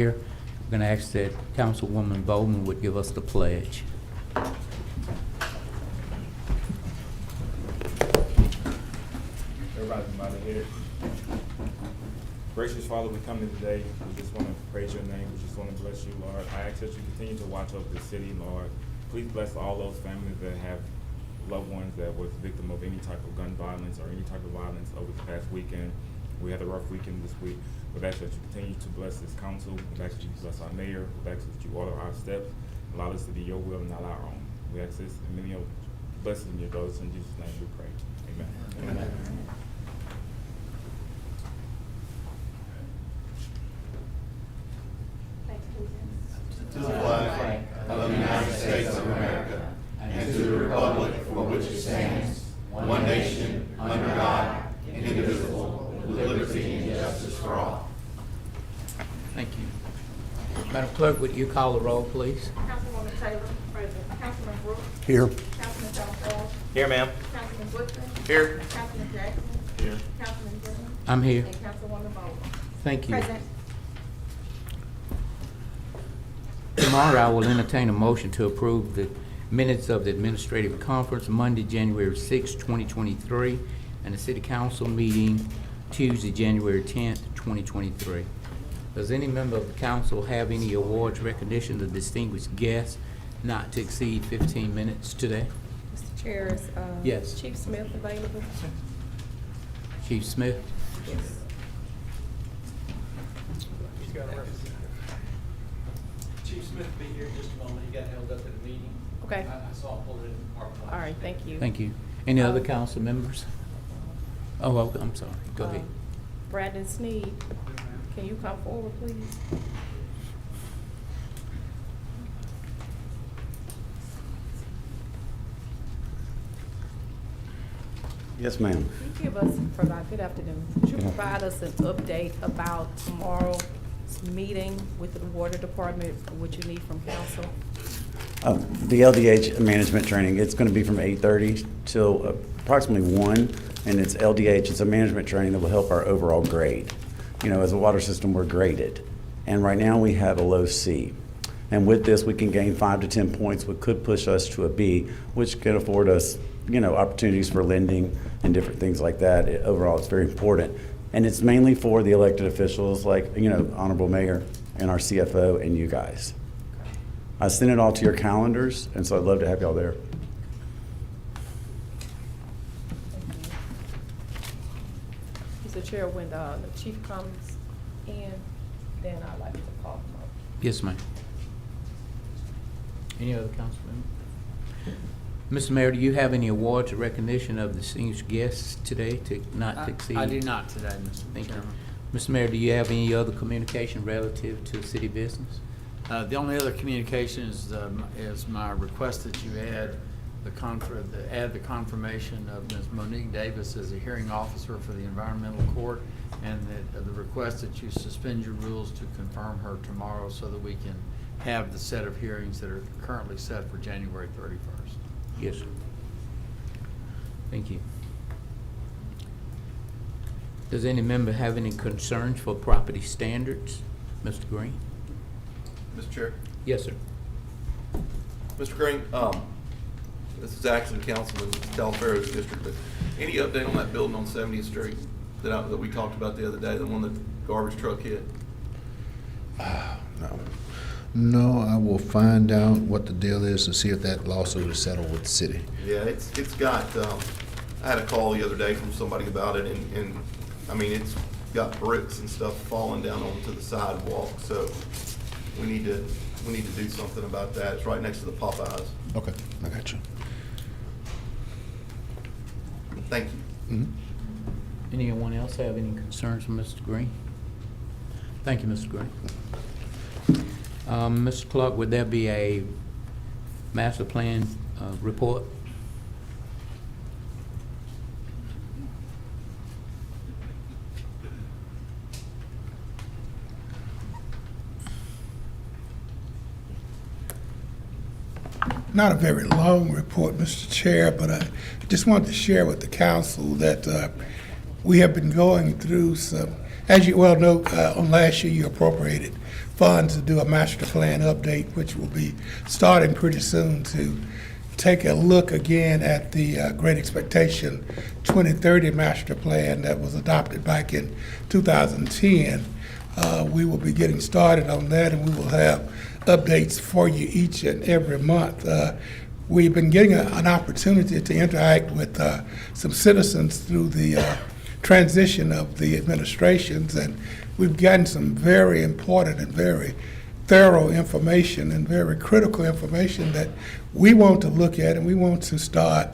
Here, we're going to ask that Councilwoman Bowman would give us the pledge. Everybody's about to hear. Gracious Father, we come in today. We just want to praise your name. We just want to bless you, Lord. I ask that you continue to watch over the city, Lord. Please bless all those families that have loved ones that was victim of any type of gun violence or any type of violence over the past weekend. We had a rough weekend this week. We ask that you continue to bless this council. We ask that you bless our mayor. We ask that you order our steps. Allow us to be your will and not our own. We ask this and many of blessings in your daughters. In Jesus' name we pray. Amen. Amen. To the flag of the United States of America and to the republic for which it stands, one nation, under God, indivisible, with liberty and justice for all. Thank you. Madam Clerk, would you call the roll, please? Councilwoman Taylor, present. Councilman Brooks. Here. Councilman Jones. Here, ma'am. Councilman Butler. Here. Councilman Jackson. Here. Councilman Green. I'm here. And Councilwoman Bowman. Thank you. Present. Tomorrow, I will entertain a motion to approve the minutes of the administrative conference Monday, January 6, 2023, and the city council meeting Tuesday, January 10th, 2023. Does any member of the council have any awards, recognition of distinguished guests not to exceed 15 minutes today? Mr. Chair, is Yes. Chief Smith available? Chief Smith? Yes. Chief Smith will be here in just a moment. He got held up at a meeting. Okay. I saw him pull it in the parking lot. All right, thank you. Thank you. Any other council members? Oh, okay, I'm sorry. Go ahead. Brandon Sneed, can you come forward, please? Yes, ma'am. Can you give us, good afternoon, could you provide us an update about tomorrow's meeting with the water department, what you need from council? The LDH management training, it's going to be from 8:30 till approximately 1, and it's LDH, it's a management training that will help our overall grade. You know, as a water system, we're graded, and right now we have a low C. And with this, we can gain 5 to 10 points, which could push us to a B, which can afford us, you know, opportunities for lending and different things like that. Overall, it's very important. And it's mainly for the elected officials like, you know, Honorable Mayor and our CFO and you guys. I sent it all to your calendars, and so I'd love to have y'all there. Mr. Chair, when the chief comes in, then I'd like to call him up. Yes, ma'am. Any other council members? Mr. Mayor, do you have any awards or recognition of distinguished guests today to not to exceed? I do not today, Mr. Thank you. Chairman. Mr. Mayor, do you have any other communication relative to city business? The only other communication is my request that you add the confirmation of Ms. Monique Davis as a hearing officer for the environmental court, and that the request that you suspend your rules to confirm her tomorrow so that we can have the set of hearings that are currently set for January 31st. Yes, sir. Thank you. Does any member have any concerns for property standards? Mr. Green? Mr. Chair. Yes, sir. Mr. Green, this is actually Councilman Talaferro's district, but any update on that building on 70th Street that we talked about the other day, the one that the garbage truck hit? No, I will find out what the deal is and see if that lawsuit is settled with the city. Yeah, it's got, I had a call the other day from somebody about it, and I mean, it's got bricks and stuff falling down onto the sidewalk, so we need to do something about that. It's right next to the Popeyes. Okay, I got you. Thank you. Mm-hmm. Anyone else have any concerns for Mr. Green? Thank you, Mr. Green. Mr. Clark, would there be a master plan report? Not a very long report, Mr. Chair, but I just wanted to share with the council that we have been going through some, as you well know, on last year you appropriated funds to do a master plan update, which will be starting pretty soon, to take a look again at the Great Expectation 2030 master plan that was adopted back in 2010. We will be getting started on that, and we will have updates for you each and every month. We've been getting an opportunity to interact with some citizens through the transition of the administrations, and we've gotten some very important and very thorough information and very critical information that we want to look at, and we want to start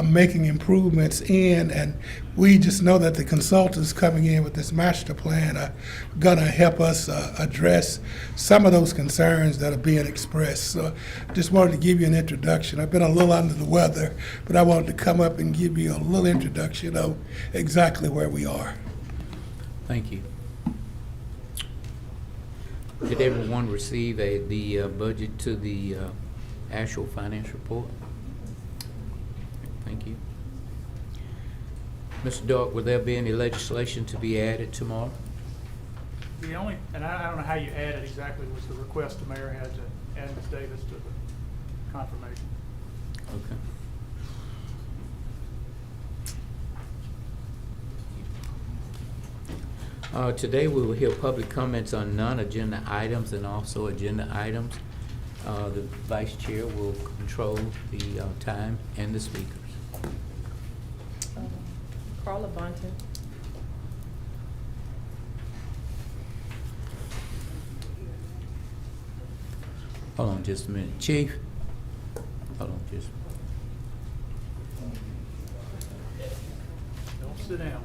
making improvements in. And we just know that the consultants coming in with this master plan are going to help us address some of those concerns that are being expressed. So just wanted to give you an introduction. I've been a little under the weather, but I wanted to come up and give you a little introduction of exactly where we are. Thank you. Did everyone receive the budget to the actual finance report? Thank you. Mr. Dark, will there be any legislation to be added tomorrow? The only, and I don't know how you add it exactly, was the request the mayor had to add Ms. Davis to the confirmation. Okay. Today we will hear public comments on non-agenda items and also agenda items. The vice chair will control the time and the speakers. Carla Bunton. Hold on just a minute. Chief? Hold on just Don't sit down,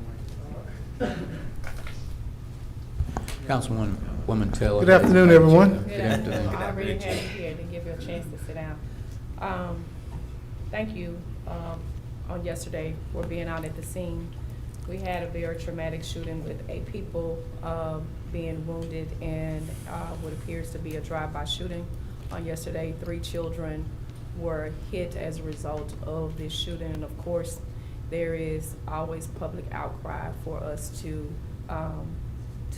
Wayne. Councilwoman Taylor. Good afternoon, everyone. Good afternoon. I already had you here to give you a chance to sit down. Thank you on yesterday for being out at the scene. We had a very traumatic shooting with 8 people being wounded in what appears to be a drive-by shooting on yesterday. 3 children were hit as a result of this shooting. And of course, there is always public outcry for us to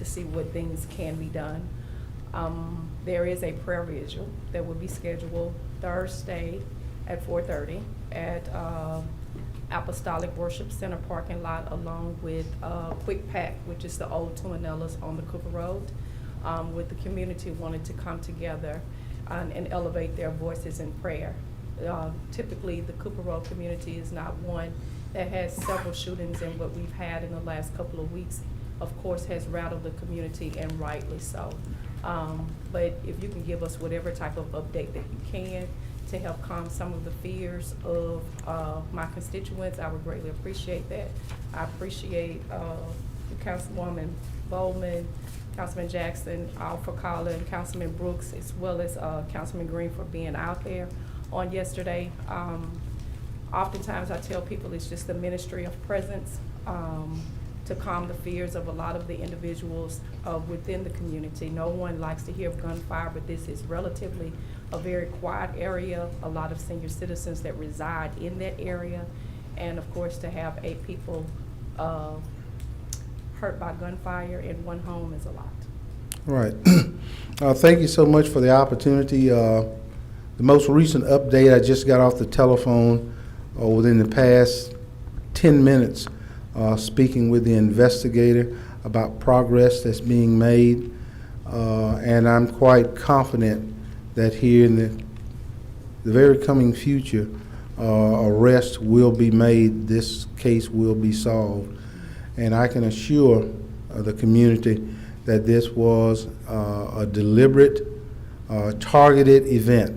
see what things can be done. There is a prayer vigil that will be scheduled Thursday at 4:30 at Apostolic Worship Center parking lot, along with Quick Pack, which is the old Tuanella's on the Cooper Road, with the community wanting to come together and elevate their voices in prayer. Typically, the Cooper Road community is not one that has several shootings, and what we've had in the last couple of weeks, of course, has rattled the community, and rightly so. But if you can give us whatever type of update that you can to help calm some of the fears of my constituents, I would greatly appreciate that. I appreciate Councilwoman Bowman, Councilman Jackson, Alpha Collin, Councilman Brooks, as well as Councilman Green for being out there on yesterday. Oftentimes I tell people it's just the ministry of presence to calm the fears of a lot of the individuals within the community. No one likes to hear of gunfire, but this is relatively a very quiet area, a lot of senior citizens that reside in that area, and of course to have 8 people hurt by gunfire in one home is a lot. Right. Thank you so much for the opportunity. The most recent update, I just got off the telephone within the past 10 minutes speaking with the investigator about progress that's being made, and I'm quite confident that here in the very coming future, arrest will be made, this case will be solved. And I can assure the community that this was a deliberate, targeted event.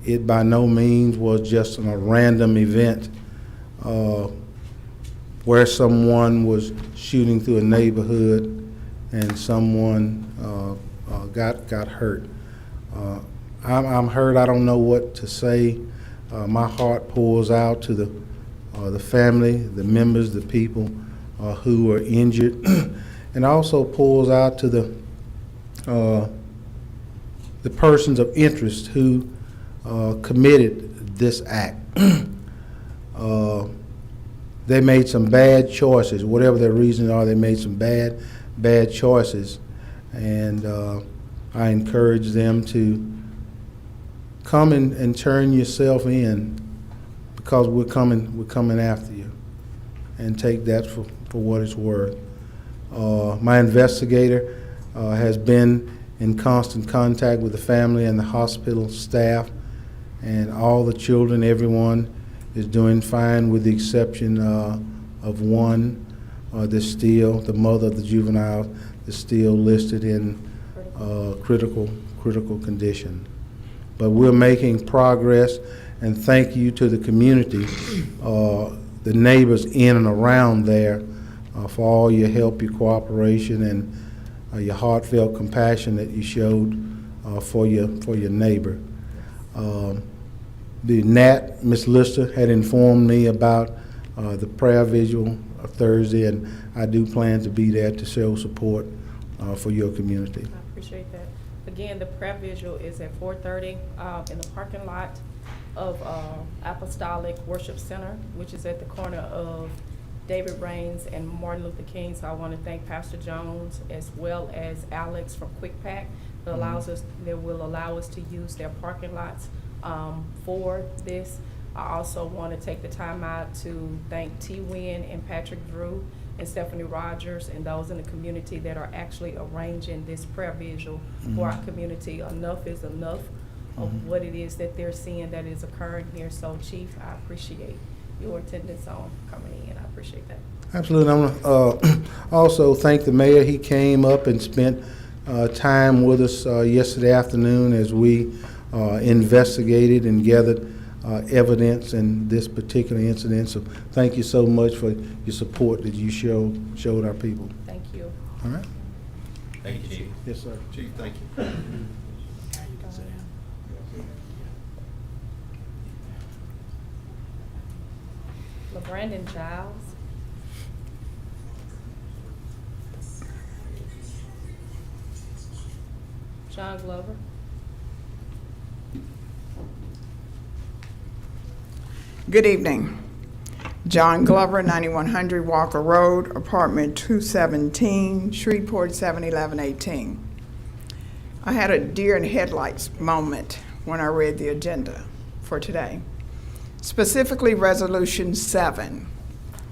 It by no means was just a random event where someone was shooting through a neighborhood and someone got hurt. I'm hurt. I don't know what to say. My heart pours out to the family, the members, the people who were injured, and also pours out to the persons of interest who committed this act. They made some bad choices. Whatever their reasons are, they made some bad choices. And I encourage them to come and turn yourself in, because we're coming after you, and take that for what it's worth. My investigator has been in constant contact with the family and the hospital staff, and all the children, everyone is doing fine with the exception of one that's still, the mother of the juvenile is still listed in critical condition. But we're making progress, and thank you to the community, the neighbors in and around there, for all your help, your cooperation, and your heartfelt compassion that you showed for your neighbor. The Nat, Ms. Lister, had informed me about the prayer vigil Thursday, and I do plan to be there to show support for your community. I appreciate that. Again, the prayer vigil is at 4:30 in the parking lot of Apostolic Worship Center, which is at the corner of David Rains and Martin Luther King. So I want to thank Pastor Jones as well as Alex from Quick Pack that will allow us to use their parking lots for this. I also want to take the time out to thank T. Wynn and Patrick Drew and Stephanie Rogers and those in the community that are actually arranging this prayer vigil for our community. Enough is enough of what it is that they're seeing that is occurring here. So, Chief, I appreciate your attendance on coming in. I appreciate that. Absolutely. I want to also thank the mayor. He came up and spent time with us yesterday afternoon as we investigated and gathered evidence in this particular incident. So thank you so much for your support that you showed our people. Thank you. All right? Thank you, Chief. Yes, sir. Chief, thank you. LaBrandon Giles. John Glover. Good evening. John Glover, 9100 Walker Road, apartment 217, Shreveport 71118. I had a deer in headlights moment when I read the agenda for today. Specifically Resolution 7,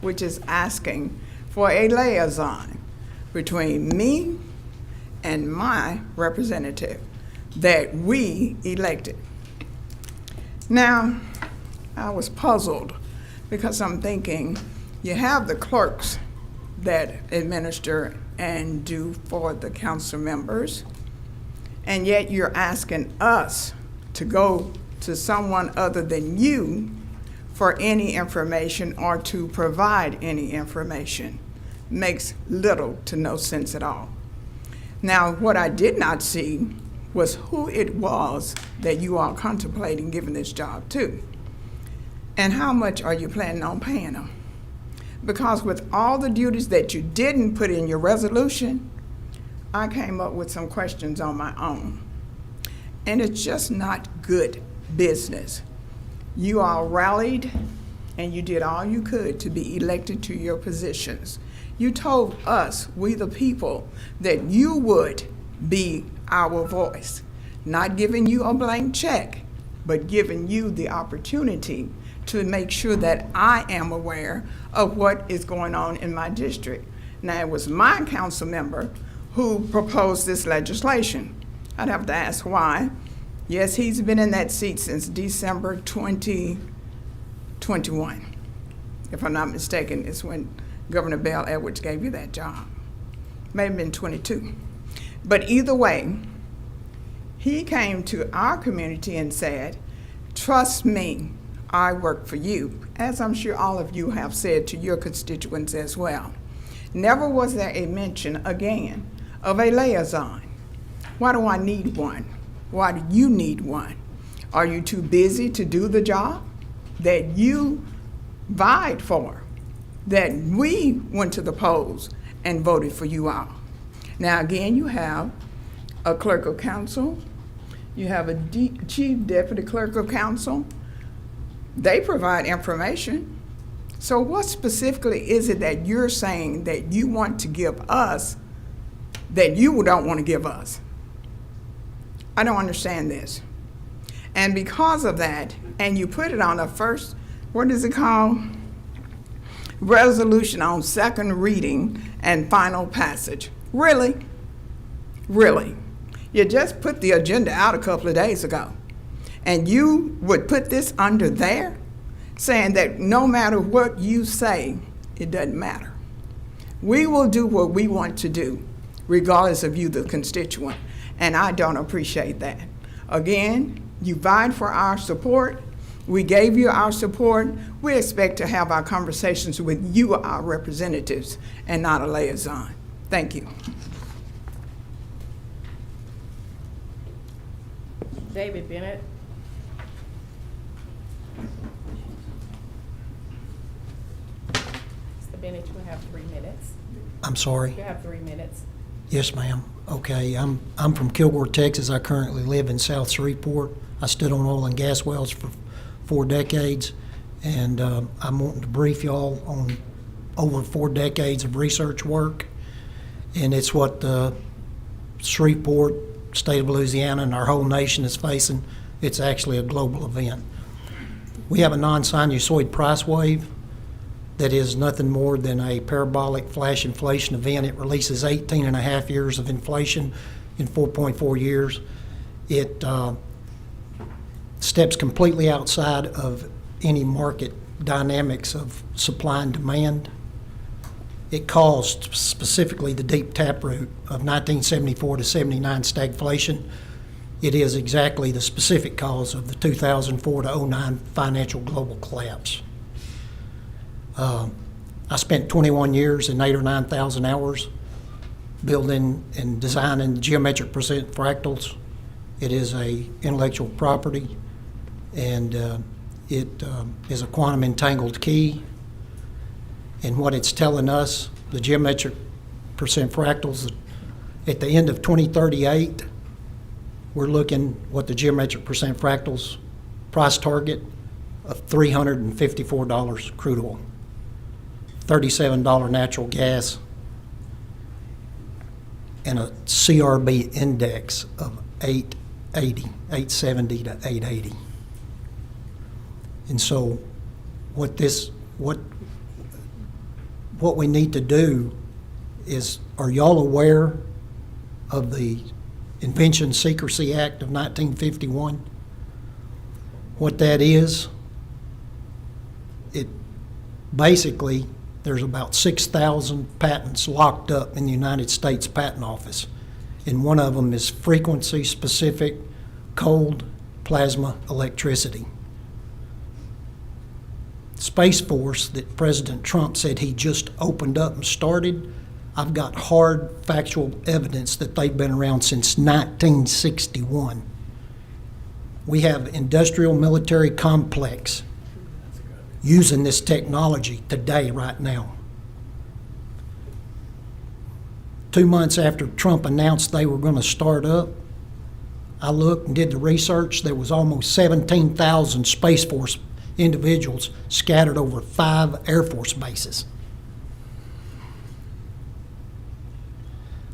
which is asking for a liaison between me and my representative that we elected. Now, I was puzzled because I'm thinking you have the clerks that administer and do for the council members, and yet you're asking us to go to someone other than you for any information or to provide any information. Makes little to no sense at all. Now, what I did not see was who it was that you are contemplating giving this job to. And how much are you planning on paying them? Because with all the duties that you didn't put in your resolution, I came up with some questions on my own. And it's just not good business. You all rallied and you did all you could to be elected to your positions. You told us, we the people, that you would be our voice, not giving you a blank check, but giving you the opportunity to make sure that I am aware of what is going on in my district. Now, it was my council member who proposed this legislation. I'd have to ask why. Yes, he's been in that seat since December 2021. If I'm not mistaken, it's when Governor Bell Edwards gave you that job. May have been 22. But either way, he came to our community and said, trust me, I work for you, as I'm sure all of you have said to your constituents as well. Never was there a mention again of a liaison. Why do I need one? Why do you need one? Are you too busy to do the job that you vied for, that we went to the polls and voted for you all? Now again, you have a clerk of council, you have a chief deputy clerk of council. They provide information. So what specifically is it that you're saying that you want to give us that you don't want to give us? I don't understand this. And because of that, and you put it on the first, what is it called? Resolution on second reading and final passage. Really? Really? You just put the agenda out a couple of days ago, and you would put this under there, saying that no matter what you say, it doesn't matter. We will do what we want to do, regardless of you, the constituent, and I don't appreciate that. Again, you vied for our support. We gave you our support. We expect to have our conversations with you, our representatives, and not a liaison. Thank you. David Bennett. Mr. Bennett, you have 3 minutes. I'm sorry. You have 3 minutes. Yes, ma'am. Okay, I'm from Kilgore, Texas. I currently live in South Shreveport. I stood on oil and gas wells for 4 decades, and I'm wanting to brief y'all on over 4 decades of research work, and it's what Shreveport, state of Louisiana, and our whole nation is facing. It's actually a global event. We have a non-sinusoid price wave that is nothing more than a parabolic flash inflation event. It releases 18 and a half years of inflation in 4.4 years. It steps completely outside of any market dynamics of supply and demand. It caused specifically the deep taproot of 1974 to 79 stagflation. It is exactly the specific cause of the 2004 to 09 financial global collapse. I spent 21 years and 8,000 or 9,000 hours building and designing geometric percent fractals. It is a intellectual property, and it is a quantum entangled key. And what it's telling us, the geometric percent fractals, at the end of 2038, we're looking what the geometric percent fractals price target of $354 crude oil, $37 natural gas, and a CRB index of 870 to 880. And so what we need to do is, are y'all aware of the Invention Secrecy Act of 1951? What that is, it basically, there's about 6,000 patents locked up in the United States Patent Office, and one of them is frequency-specific cold plasma electricity. Space Force that President Trump said he just opened up and started, I've got hard factual evidence that they've been around since 1961. We have industrial military complex using this technology today, right now. 2 months after Trump announced they were going to start up, I looked and did the research. There was almost 17,000 Space Force individuals scattered over 5 Air Force bases.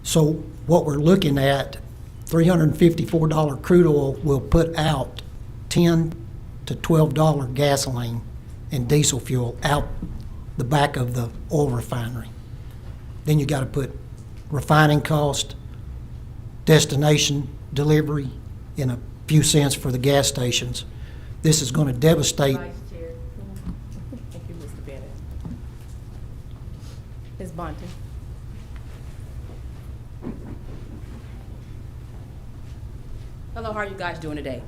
So what we're looking at, $354 crude oil will put out $10 to $12 gasoline and diesel fuel out the back of the oil refinery. Then you got to put refining cost, destination delivery, and a few cents for the gas stations. This is going to devastate. Vice Chair. Thank you, Mr. Bennett. Ms. Bunting. Hello, how are you guys doing today?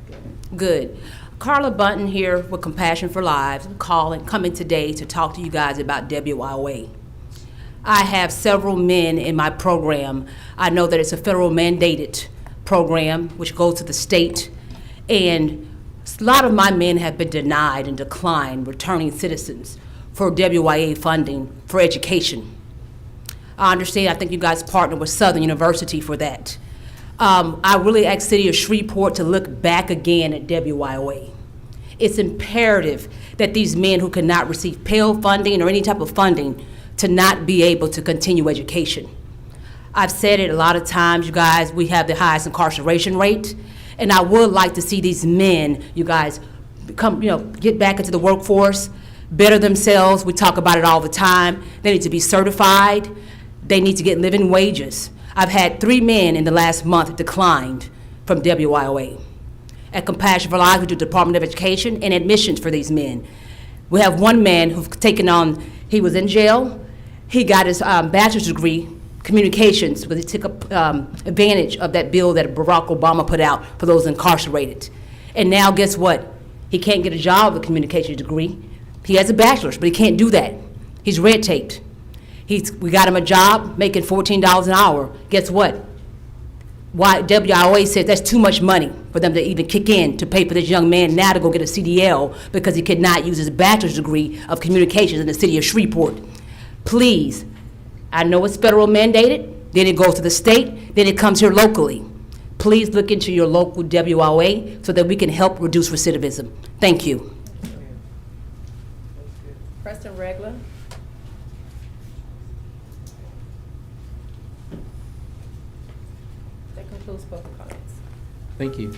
Good. Carla Bunton here with Compassion for Lives. I'm coming today to talk to you guys about WIOA. I have several men in my program. I know that it's a federal mandated program which goes to the state, and a lot of my men have been denied and declined returning citizens for WIA funding for education. I understand, I think you guys partner with Southern University for that. I really ask City of Shreveport to look back again at WIOA. It's imperative that these men who cannot receive Pell funding or any type of funding to not be able to continue education. I've said it a lot of times, you guys, we have the highest incarceration rate, And I would like to see these men, you guys, come, get back into the workforce, better themselves. We talk about it all the time. They need to be certified. They need to get living wages. I've had 3 men in the last month declined from WYOA. At Compassion for Lives, we do Department of Education and admissions for these men. We have one man who's taken on, he was in jail. He got his bachelor's degree, communications, but he took advantage of that bill that Barack Obama put out for those incarcerated. And now guess what? He can't get a job with a communications degree. He has a bachelor's, but he can't do that. He's red taped. We got him a job making $14 an hour. Guess what? WIOA said that's too much money for them to even kick in to pay for this young man now to go get a CDL because he could not use his bachelor's degree of communications in the city of Shreveport. Please, I know it's federal mandated, then it goes to the state, then it comes here locally. Please look into your local WIOA so that we can help reduce recidivism. Thank you. Preston Regler. That concludes public comments. Thank you.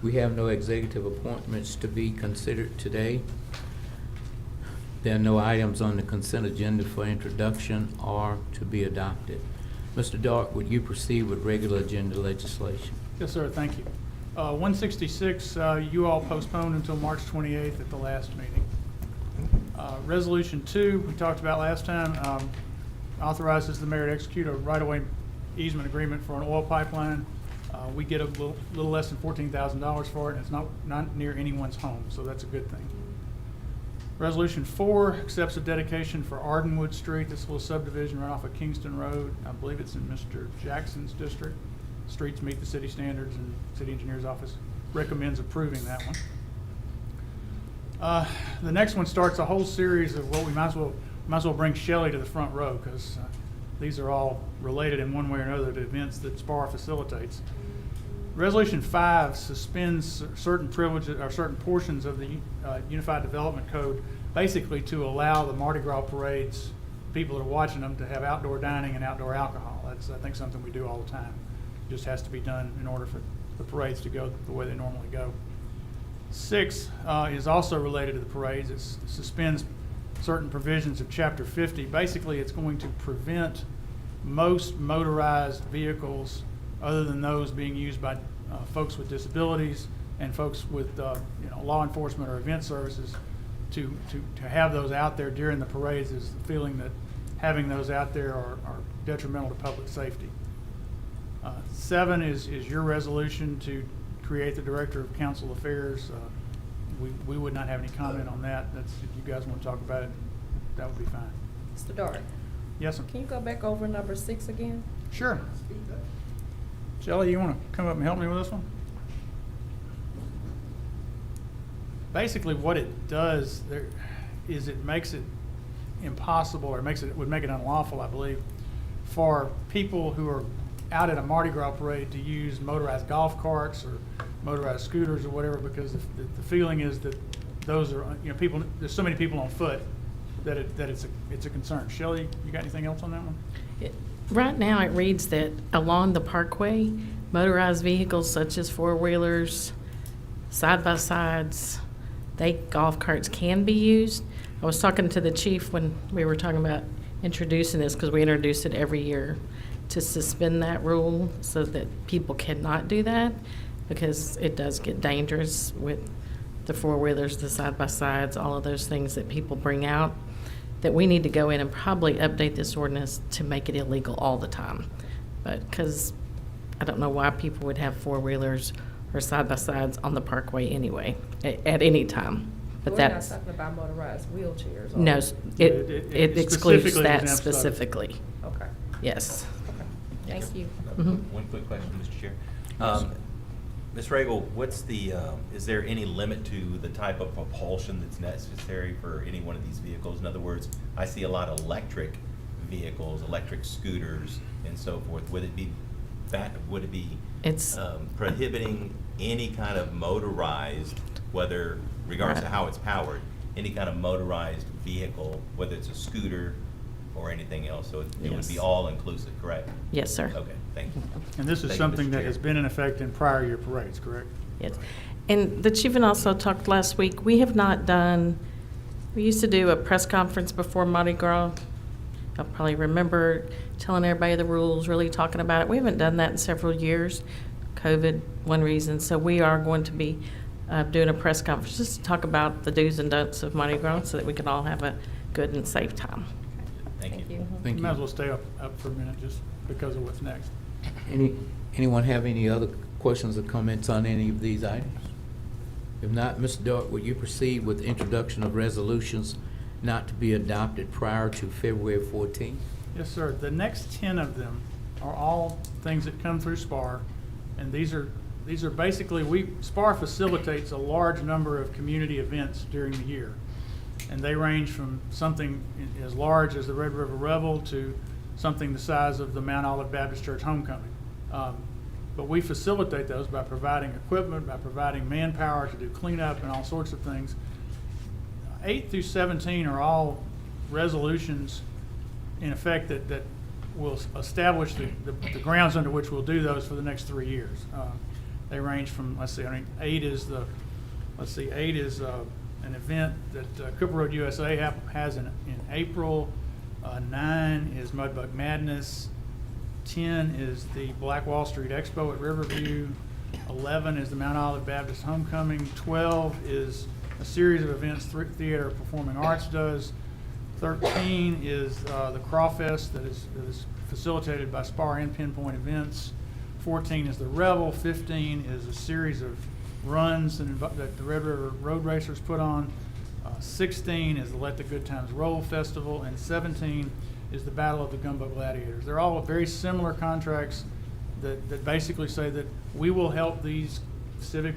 We have no executive appointments to be considered today. There are no items on the consent agenda for introduction or to be adopted. Mr. Dark, would you proceed with regular agenda legislation? Yes, sir, thank you. 166, you all postponed until March 28th at the last meeting. Resolution 2, we talked about last time, authorizes the mayor to execute a right-of-way easement agreement for an oil pipeline. We get a little less than $14,000 for it, and it's not near anyone's home, so that's a good thing. Resolution 4 accepts a dedication for Ardenwood Street, this little subdivision right off of Kingston Road. I believe it's in Mr. Jackson's district. Streets meet the city standards, and city engineer's office recommends approving that one. The next one starts a whole series of what we might as well bring Shelley to the front row, because these are all related in one way or another to events that SPAR facilitates. Resolution 5 suspends certain privileges or certain portions of the Unified Development Code, basically to allow the Mardi Gras parades, people that are watching them, to have outdoor dining and outdoor alcohol. That's, I think, something we do all the time. It just has to be done in order for the parades to go the way they normally go. 6 is also related to the parades. It suspends certain provisions of Chapter 50. Basically, it's going to prevent most motorized vehicles, other than those being used by folks with disabilities and folks with law enforcement or event services, to have those out there during the parades. Is the feeling that having those out there are detrimental to public safety. 7 is your resolution to create the Director of Council Affairs. We would not have any comment on that. That's, if you guys want to talk about it, that would be fine. Mr. Dart. Yes, sir. Can you go back over number 6 again? Sure. Shelley, you want to come up and help me with this one? Basically, what it does is it makes it impossible, or would make it unlawful, I believe, for people who are out at a Mardi Gras parade to use motorized golf carts or motorized scooters or whatever, because the feeling is that those are, people. There's so many people on foot that it's a concern. Shelley, you got anything else on that one? Right now, it reads that along the parkway, motorized vehicles such as four-wheelers, side-by-sides, golf carts can be used. I was talking to the chief when we were talking about introducing this, because we introduce it every year, to suspend that rule so that people cannot do that, because it does get dangerous with the four-wheelers, the side-by-sides, all of those things that people bring out, that we need to go in and probably update this ordinance to make it illegal all the time. But because I don't know why people would have four-wheelers or side-by-sides on the parkway anyway, at any time. But We're that's, not talking about motorized wheelchairs. no, it excludes specifically that exempts those. specifically. Okay. Yes. Thank you. One quick question, Mr. Chair. Ms. Regal, is there any limit to the type of propulsion that's necessary for any one of these vehicles? In other words, I see a lot of electric vehicles, electric scooters, and so forth. Would it be prohibiting any kind of motorized, regardless of how it's powered, any kind of motorized vehicle, whether it's a scooter, or anything else, so it would be Yes. all inclusive, correct? Yes, sir. Okay, thank you. And this is Thank you, something Mr. that Chair. has been in effect in prior year parades, correct? Yes. And the chief and also talked last week, we have not done, we used to do a press conference before Mardi Gras. I'll probably remember telling everybody the rules, really talking about it. We haven't done that in several years. COVID, one reason. So we are going to be doing a press conference just to talk about the do's and don'ts of Mardi Gras so that we can all have a good and safe time. Thank you. Thank Might as you. well stay up for a minute just because of what's next. Anyone have any other questions or comments on any of these items? If not, Mr. Dart, would you proceed with introduction of resolutions not to be adopted prior to February 14th? Yes, sir. The next 10 of them are all things that come through SPAR, and these are basically, SPAR facilitates a large number of community events during the year. And they range from something as large as the Red River Revel to something the size of the Mount Olive Baptist Church Homecoming. But we facilitate those by providing equipment, by providing manpower to do cleanup and all sorts of things. 8 through 17 are all resolutions in effect that will establish the grounds under which we'll do those for the next 3 years. They range from, let's see, I mean, 8 is an event that Cooper Road USA has in April. 9 is Mudbug Madness. 10 is the Black Wall Street Expo at Riverview. 11 is the Mount Olive Baptist Homecoming. 12 is a series of events Theater of Performing Arts does. 13 is the Crawfest that is facilitated by SPAR and Pinpoint Events. 14 is the Revel. 15 is a series of runs that the Red River Road Racers put on. 16 is the Let the Good Times Roll Festival, and 17 is the Battle of the Gumbo Gladiators. They're all very similar contracts that basically say that we will help these civic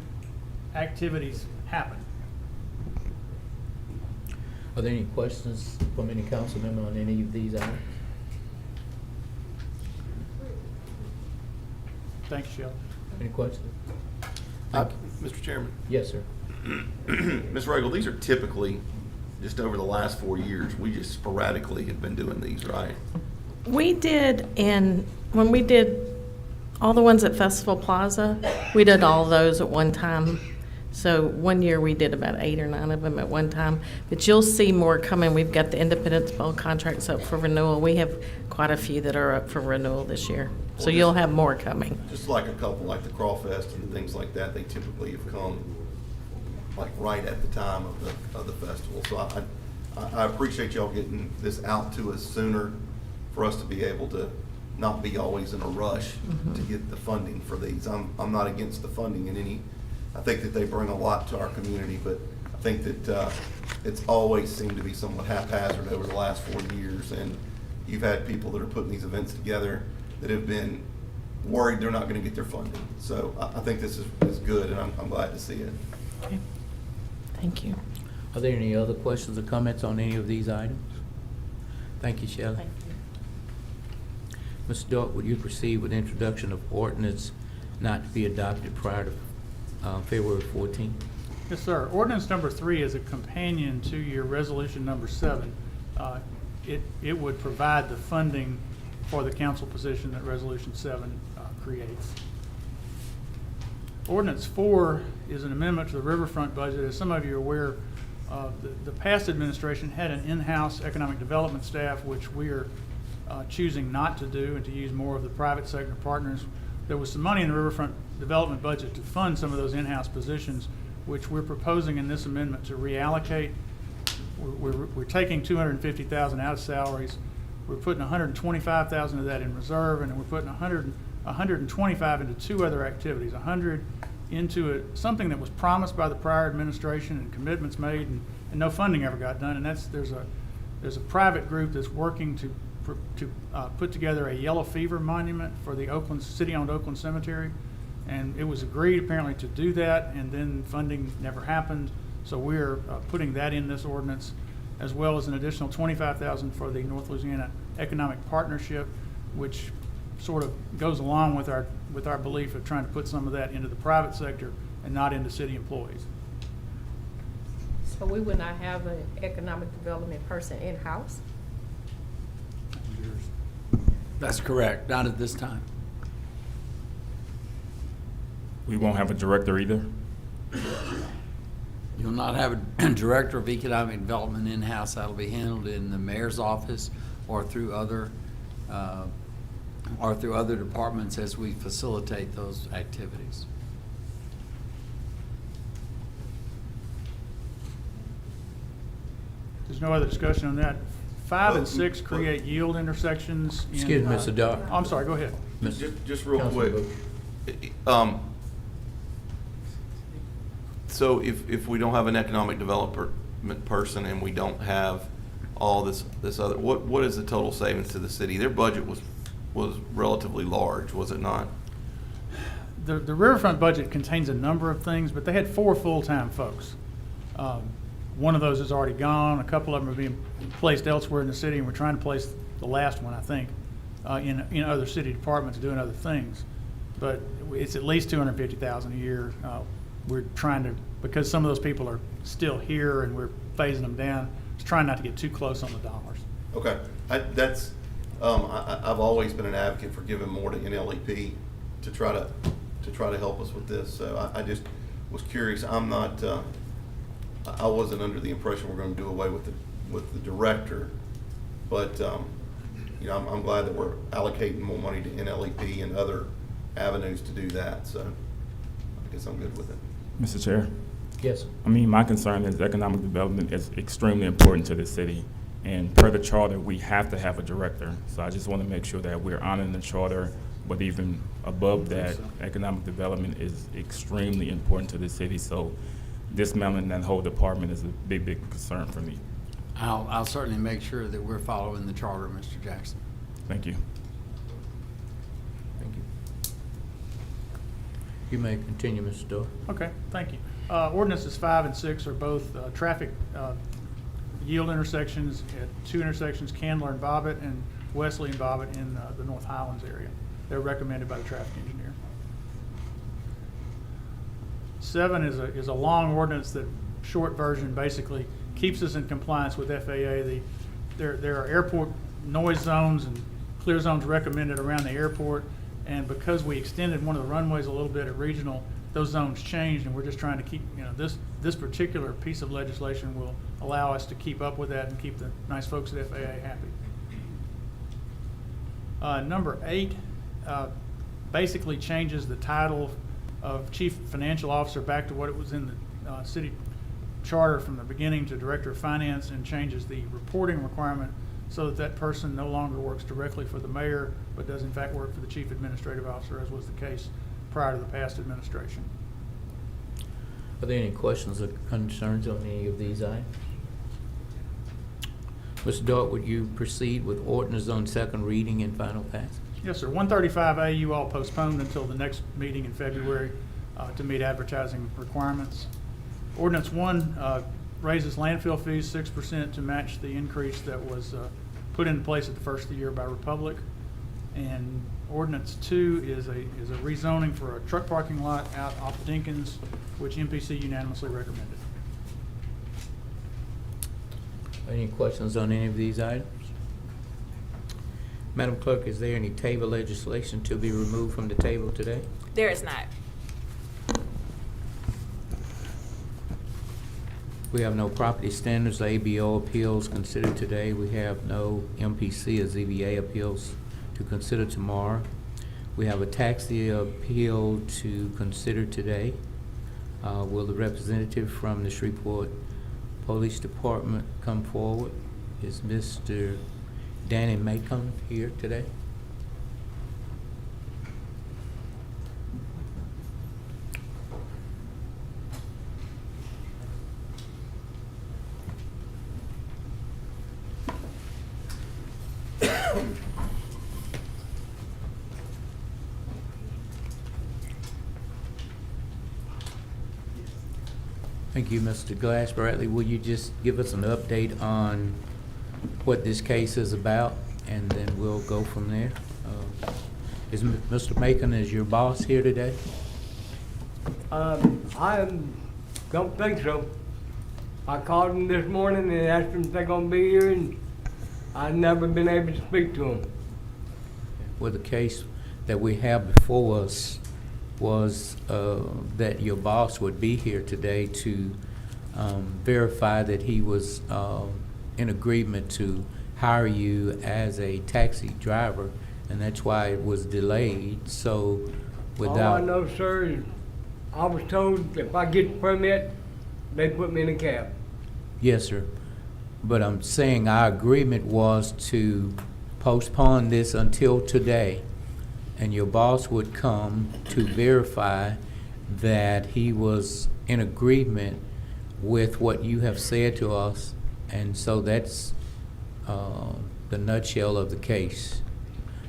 activities happen. Are there any questions from any council member on any of these items? Thank you, Shelley. Any questions? Mr. Chairman, Yes, sir. Ms. Regal, these are typically, just over the last 4 years, we just sporadically have been doing these, right? We did, when we did all the ones at Festival Plaza, we did all those at one time. So one year we did about 8 or 9 of them at one time. But you'll see more coming. We've got the Independence Bowl contracts up for renewal. We have quite a few that are up for renewal this year. So you'll have more coming. Just like a couple, like the Crawfest and things like that, they typically have come like right at the time of the festival. So I appreciate y'all getting this out to us sooner for us to be able to not be always in a rush to get the funding for these. I'm not against the funding in any, I think that they bring a lot to our community, but I think that it's always seemed to be somewhat haphazard over the last 4 years. And you've had people that are putting these events together that have been worried they're not going to get their funding. So I think this is good, and I'm glad to see it. Okay. Thank you. Are there any other questions or comments on any of these items? Thank you, Shelley. Thank you. Mr. Dart, would you proceed with introduction of ordinance not to be adopted prior to February 14th? Yes, sir. Ordinance number 3 is a companion to your resolution number 7. It would provide the funding for the council position that resolution 7 creates. Ordinance 4 is an amendment to the riverfront budget. As some of you are aware, the past administration had an in-house economic development staff, which we are choosing not to do and to use more of the private sector partners. There was some money in the riverfront development budget to fund some of those in-house positions, which we're proposing in this amendment to reallocate. We're taking $250,000 out of salaries. We're putting $125,000 of that in reserve, and then we're putting $125,000 into 2 other activities. $100,000 into something that was promised by the prior administration and commitments made, and no funding ever got done. And there's a private group that's working to put together a yellow fever monument for the city-owned Oakland Cemetery, and it was agreed apparently to do that, and then funding never happened. So we're putting that in this ordinance, as well as an additional $25,000 for the North Louisiana Economic Partnership, which sort of goes along with our belief of trying to put some of that into the private sector and not into city employees. So we would not have an economic development person in-house? That's correct, not at this time. We won't have a director either? You'll not have a director of economic development in-house. That'll be handled in the mayor's office or through other departments as we facilitate those activities. There's no other discussion on that. 5 and 6 create yield intersections. in, Excuse me, Mr. Dart. I'm sorry, go ahead. Just real quick. Councilman So if we don't have an economic development person and we don't have all this other, what is the total savings to the city? Their budget was relatively large, was it not? The Riverfront budget contains a number of things, but they had 4 full-time folks. One of those is already gone. A couple of them are being placed elsewhere in the city, and we're trying to place the last one, I think, in other city departments doing other things. But it's at least $250,000 a year. We're trying to, because some of those people are still here and we're phasing them down, just trying not to get too close on the dollars. Okay, I've always been an advocate for giving more to NLEP to try to help us with this. So I just was curious. I wasn't under the impression we're going to do away with the director, but I'm glad that we're allocating more money to NLEP and other avenues to do that. So I guess I'm good with it. Mr. Chair? Yes. I mean, my concern is economic development is extremely important to the city. And per the charter, we have to have a director. So I just want to make sure that we're honoring the charter, but even above that, economic development is extremely important to the city. So dismantling that whole department is a big, big concern for me. I'll certainly make sure that we're following the charter, Mr. Jackson. Thank you. Thank you. You may continue, Mr. Dart. Okay, thank you. Ordinances 5 and 6 are both traffic yield intersections at 2 intersections, Candler and Bobbitt and Wesley and Bobbitt in the North Highlands area. They're recommended by the traffic engineer. 7 is a long ordinance that, short version, basically keeps us in compliance with FAA. There are airport noise zones and clear zones recommended around the airport, and because we extended one of the runways a little bit at regional, those zones changed, and we're just trying to keep, this particular piece of legislation will allow us to keep up with that and keep the nice folks at FAA happy. Number 8 basically changes the title of Chief Financial Officer back to what it was in the city charter from the beginning to Director of Finance, and changes the reporting requirement so that that person no longer works directly for the mayor, but does in fact work for the Chief Administrative Officer, as was the case prior to the past administration. Are there any questions or concerns on any of these items? Mr. Dart, would you proceed with ordinance on second reading and final passage? Yes, sir. 135A, you all postponed until the next meeting in February to meet advertising requirements. Ordinance 1 raises landfill fees 6% to match the increase that was put into place at the first of the year by Republic. And Ordinance 2 is a rezoning for a truck parking lot out off Dinkins, which MPC unanimously recommended. Any questions on any of these items? Madam Clerk, is there any table legislation to be removed from the table today? There is not. We have no property standards or ABO appeals considered today. We have no MPC or ZBA appeals to consider tomorrow. We have a taxi appeal to consider today. Will the representative from the Shreveport Police Department come forward? Is Mr. Danny Macon here today? Thank you, Mr. Glass. Bradley, will you just give us an update on what this case is about, and then we'll go from there? Is Mr. Macon, is your boss here today? I don't think so. I called them this morning and asked them if they're gonna be here, and I've never been able to speak to them. Well, the case that we have before us was that your boss would be here today to verify that he was in agreement to hire you as a taxi driver, and that's why it was delayed. So without... All I know, sir, is I was told if I get the permit, they put me in a cab. Yes, sir. But I'm saying our agreement was to postpone this until today, and your boss would come to verify that he was in agreement with what you have said to us, and so that's the nutshell of the case.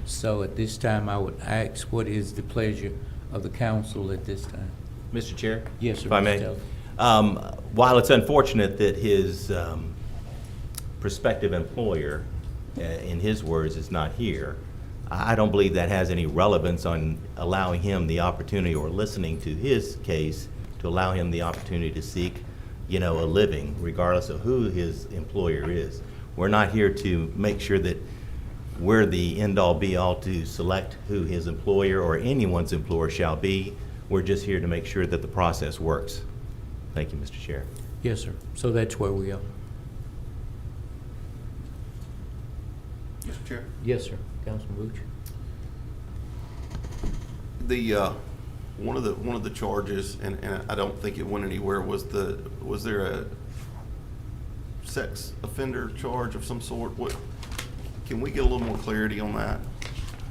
So at this time, I would ask, what is the pleasure of the council at this time? Mr. Chair? Yes, sir. If I Mr. may. Taylor. While it's unfortunate that his prospective employer, in his words, is not here, I don't believe that has any relevance on allowing him the opportunity or listening to his case to allow him the opportunity to seek, a living, regardless of who his employer is. We're not here to make sure that we're the end-all be-all to select who his employer or anyone's employer shall be. We're just here to make sure that the process works. Thank you, Mr. Chair. Yes, sir. So that's where we are. Mr. Chair? Yes, sir. Councilman Booch? The, one of the charges, and I don't think it went anywhere, was there a sex offender charge of some sort? Can we get a little more clarity on that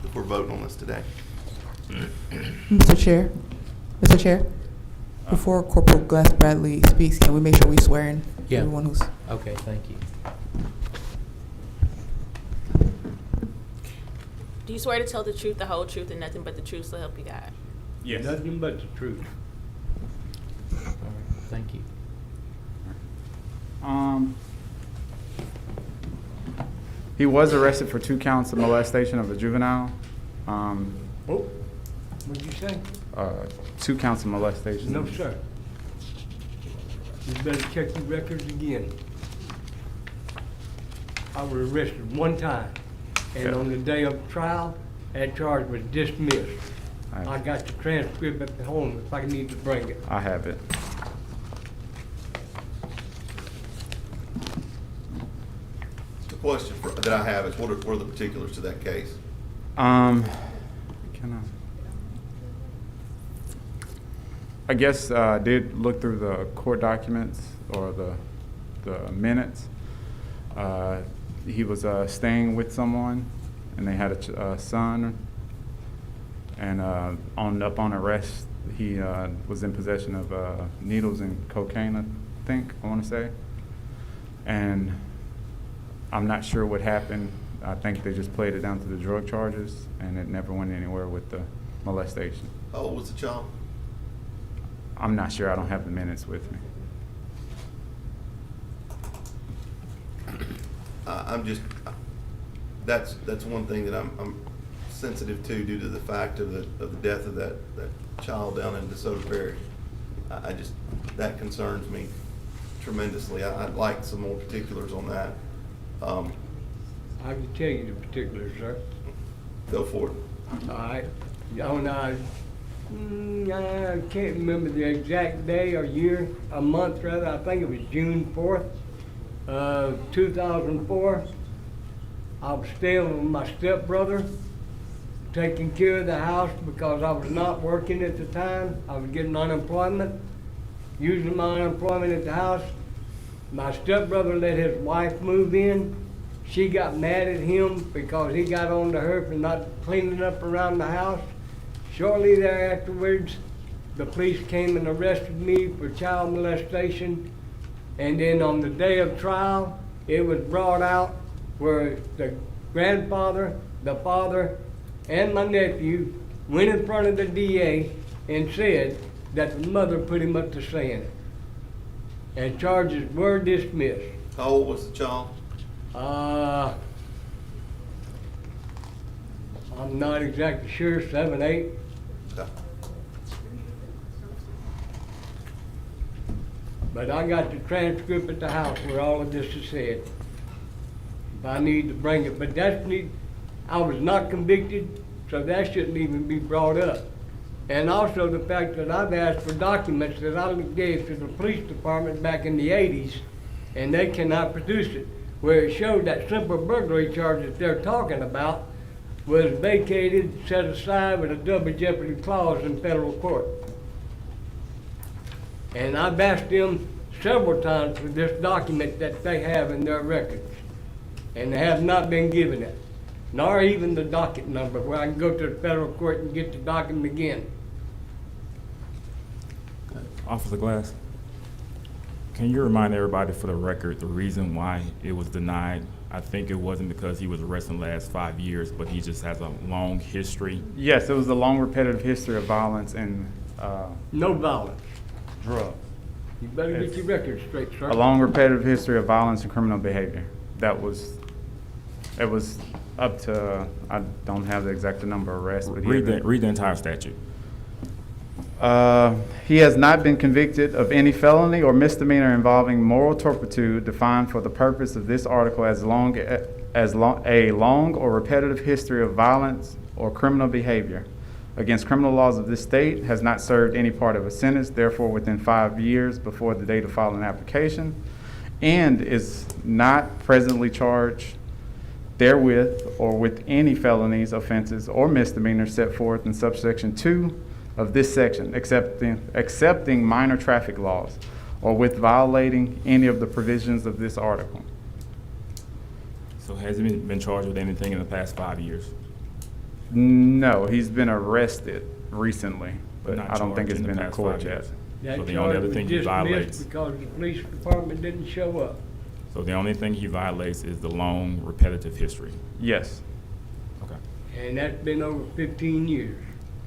if we're voting on this today? Mr. Chair, before Corporal Gus Bradley speaks, can we make sure we swear in everyone who's... Okay, thank you. Do you swear to tell the truth, the whole truth, and nothing but the truth, so help you God? Yes. Nothing but the truth. All right, thank you. He was arrested for 2 counts of molestation of a juvenile. Oh, what'd you say? 2 counts of molestation. No, sir. You better check your records again. I was arrested 1 time, and on the day of trial, that charge was dismissed. I got the transcript at home if I need to bring it. I have it. The question that I have is, what are the particulars to that case? I guess I did look through the court documents or the minutes. He was staying with someone, and they had a son. And upon arrest, he was in possession of needles and cocaine, I want to say. And I'm not sure what happened. I think they just played it down to the drug charges, and it never went anywhere with the molestation. How old was the child? I'm not sure. I don't have the minutes with me. That's one thing that I'm sensitive to due to the fact of the death of that child down in DeSoto Ferry. That concerns me tremendously. I'd like some more particulars on that. I can tell you the particulars, sir. Go for it. All right. I can't remember the exact day or year, a month rather. I think it was June 4th, 2004. I was staying with my stepbrother, taking care of the house because I was not working at the time. I was getting unemployment, using my unemployment at the house. My stepbrother let his wife move in. She got mad at him because he got on to her for not cleaning up around the house. Shortly thereafterwards, the police came and arrested me for child molestation. And then on the day of trial, it was brought out where the grandfather, the father, and my nephew went in front of the DA and said that the mother put him up to saying it. And charges were dismissed. How old was the child? I'm not exactly sure, 7, 8. Okay. But I got the transcript at the house where all of this is said. If I need to bring it, but I was not convicted So that shouldn't even be brought up. And also the fact that I've asked for documents that I gave to the police department back in the 80s, and they cannot produce it, where it showed that simple burglary charge that they're talking about was vacated, set aside with a double jeopardy clause in federal court. And I've asked them several times for this document that they have in their records, and they have not been given it, nor even the docket number where I can go to the federal court and get the document again. Officer Glass, can you remind everybody for the record the reason why it was denied? I think it wasn't because he was arrested in the last 5 years, but he just has a long history. Yes, it was a long repetitive history of violence and No violence. drugs. You better get your records straight, sir. A long repetitive history of violence and criminal behavior. It was up to, I don't have the exact number of arrests, but Read the entire statute. he has not been convicted of any felony or misdemeanor involving moral turpitude defined for the purpose of this article as a long or repetitive history of violence or criminal behavior against criminal laws of this state, has not served any part of a sentence, therefore within 5 years before the date of filing an application, and is not presently charged therewith or with any felonies, offenses, or misdemeanors set forth in subsection 2 of this section, excepting minor traffic laws, or with violating any of the provisions of this article. So has he been charged with anything in the past 5 years? No, he's been arrested recently, but Not I don't think charged it's in the been in past court 5 yet. years. That So the only charge other was thing he dismissed violates, because the police department didn't show up. so the only thing he violates is the long repetitive history. Yes. Okay. And that's been over 15 years.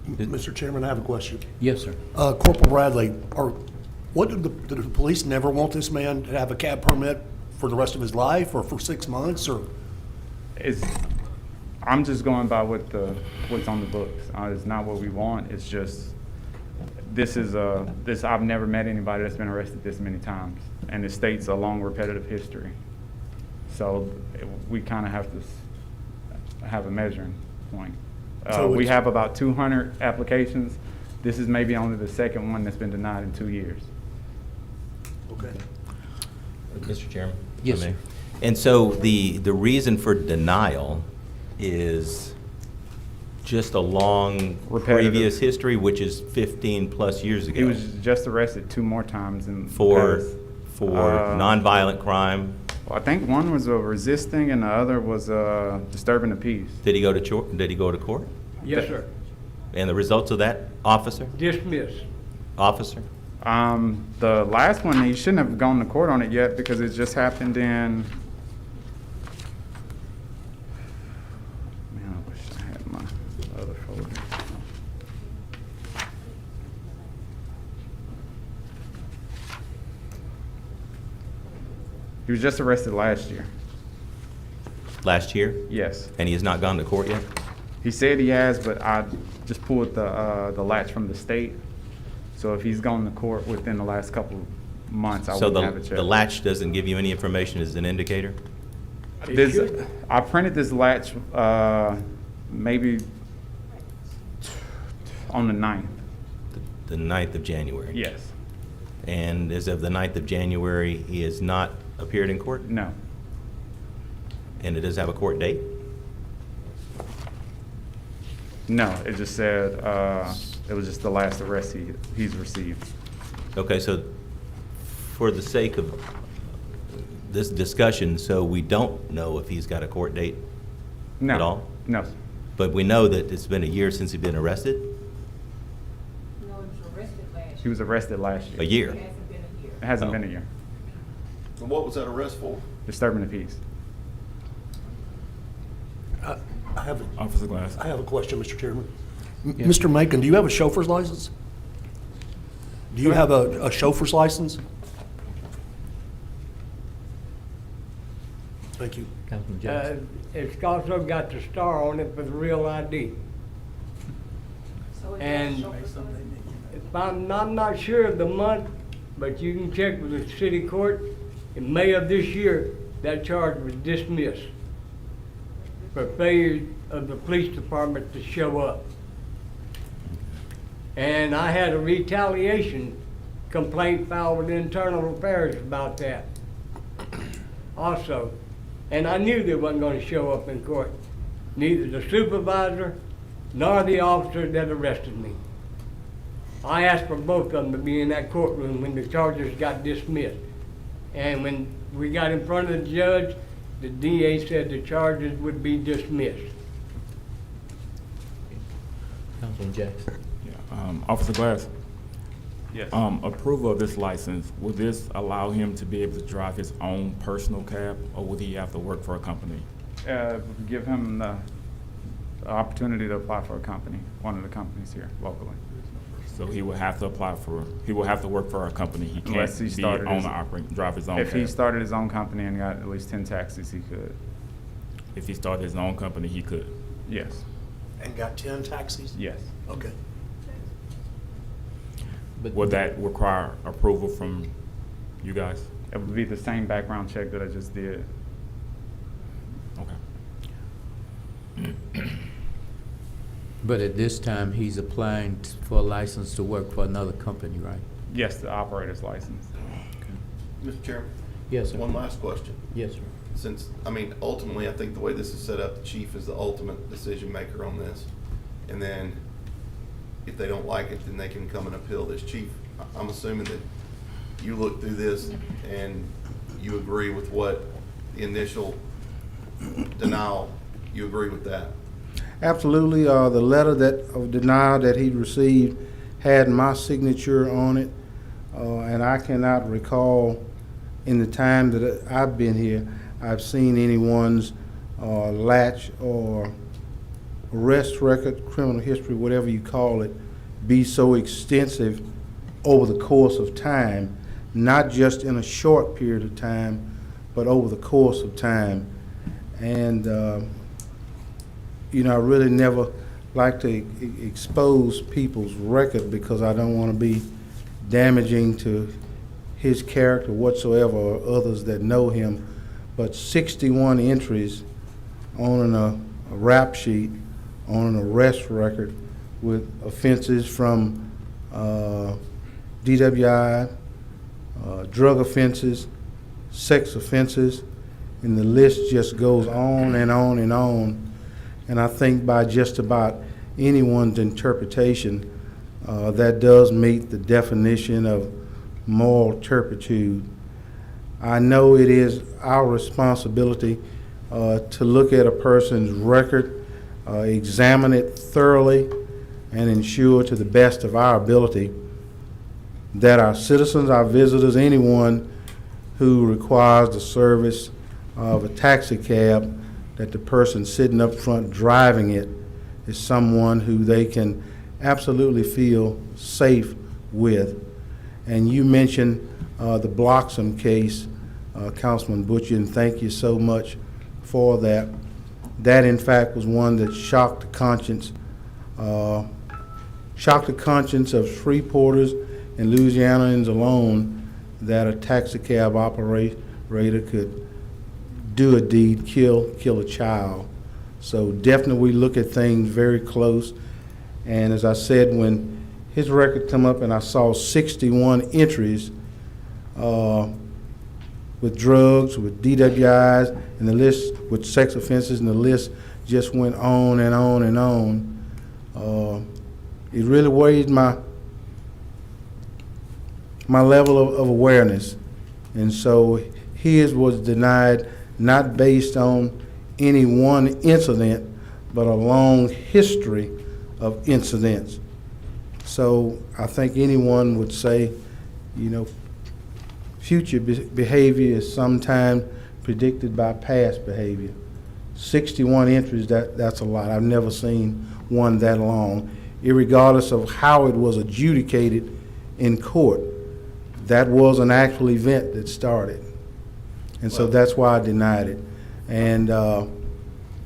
Mr. Chairman, I have a question. Yes, sir. Corporal Bradley, did the police never want this man to have a cab permit for the rest of his life or for 6 months or? I'm just going by what's on the books. It's not what we want. It's just, I've never met anybody that's been arrested this many times, and it states a long repetitive history. So we kind of have to have a measuring point. We have about 200 applications. This is maybe only the second one that's been denied in 2 years. Okay. Mr. Chairman? Yes, if I may. sir. And so the reason for denial is just a long Repetitive. previous history, which is 15-plus years ago. He was just arrested 2 more times in the past. For nonviolent crime. Well, I think one was resisting and the other was disturbing the peace. Did he go to court? Yes, sir. And the results of that, officer? Dismissed. Officer? The last one, he shouldn't have gone to court on it yet because it just happened in, man, I wish I had my other folder. He was just arrested last year. Last year? Yes. And he has not gone to court yet? He said he has, but I just pulled the latch from the state. So if he's gone to court within the last couple of months, I So wouldn't have it checked. the latch doesn't give you any information as an indicator? I printed this latch maybe on the 9th. The 9th of January? Yes. And as of the 9th of January, he has not appeared in court? No. And it does have a court date? No, it just said it was just the last arrest he's received. Okay, so for the sake of this discussion, so we don't know if he's got a court date No. at all? No. But we know that it's been a year since he's been arrested? He was arrested last year. A year? It hasn't Oh. been a year. And what was that arrest for? Disturbing the peace. I have Officer Glass. I have a question, Mr. Chairman. Mr. Macon, do you have a chauffeur's license? Do you have a chauffeur's license? Thank you. Councilman Jackson. It's also got the star on it for the real ID. And if I'm not sure of the month, but you can check with the city court. In May of this year, that charge was dismissed for failure of the police department to show up. And I had a retaliation complaint filed with Internal Affairs about that also. And I knew they wasn't gonna show up in court, neither the supervisor nor the officer that arrested me. I asked for both of them to be in that courtroom when the charges got dismissed. And when we got in front of the judge, the DA said the charges would be dismissed. Councilman Jackson. Officer Glass? Yes. Approval of this license, will this allow him to be able to drive his own personal cab, or would he have to work for a company? Give him the opportunity to apply for a company, one of the companies here locally. So he will have to work for a company. He can't Unless he be started on his- the operate, drive his own If he cab. started his own company and got at least 10 taxis, he could. If he started his own company, he could. Yes. And got 10 taxis? Yes. Okay. Would that require approval from you guys? It would be the same background check that I just did. Okay. But at this time, he's applying for a license to work for another company, right? Yes, the operator's license. Mr. Chairman? Yes, sir. One last question. Yes, sir. Since, I mean, ultimately, I think the way this is set up, the chief is the ultimate decision maker on this. And then if they don't like it, then they can come and appeal this. Chief, I'm assuming that you looked through this and you agree with what the initial denial, you agree with that? Absolutely. The letter of denial that he received had my signature on it, and I cannot recall in the time that I've been here, I've seen anyone's latch or arrest record, criminal history, whatever you call it, be so extensive over the course of time, not just in a short period of time, but over the course of time. And you know, I really never like to expose people's record because I don't want to be damaging to his character whatsoever or others that know him. But 61 entries on a rap sheet, on an arrest record with offenses from DWI, drug offenses, sex offenses, and the list just goes on and on and on. And I think by just about anyone's interpretation, that does meet the definition of moral turpitude. I know it is our responsibility to look at a person's record, examine it thoroughly, and ensure to the best of our ability that our citizens, our visitors, anyone who requires the service of a taxi cab, that the person sitting up front driving it is someone who they can absolutely feel safe with. And you mentioned the Bloxham case, Councilman Butcher, and thank you so much for that. That, in fact, was one that shocked the conscience of Shreveporters and Louisianans alone, that a taxi cab operator could do a deed, kill a child. So definitely we look at things very close. And as I said, when his record come up and I saw 61 entries with drugs, with DWIs, and the list with sex offenses, and the list just went on and on and on. It really raised my level of awareness. And so his was denied not based on any one incident, but a long history of incidents. So I think anyone would say, you know, future behavior is sometimes predicted by past behavior. 61 entries, that's a lot. I've never seen one that long. Irregardless of how it was adjudicated in court, that was an actual event that started. And so that's why I denied it. And,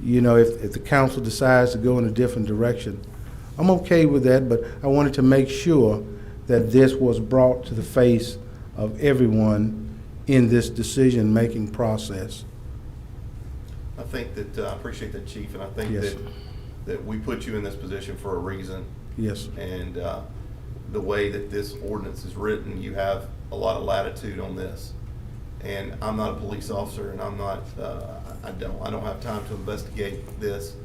you know, if the council decides to go in a different direction, I'm okay with that, but I wanted to make sure that this was brought to the face of everyone in this decision-making process. I think that, I appreciate that, Chief, and I think Yes. that we put you in this position for a reason. Yes. And the way that this ordinance is written, you have a lot of latitude on this. And I'm not a police officer, and I'm not, I don't have time to investigate this.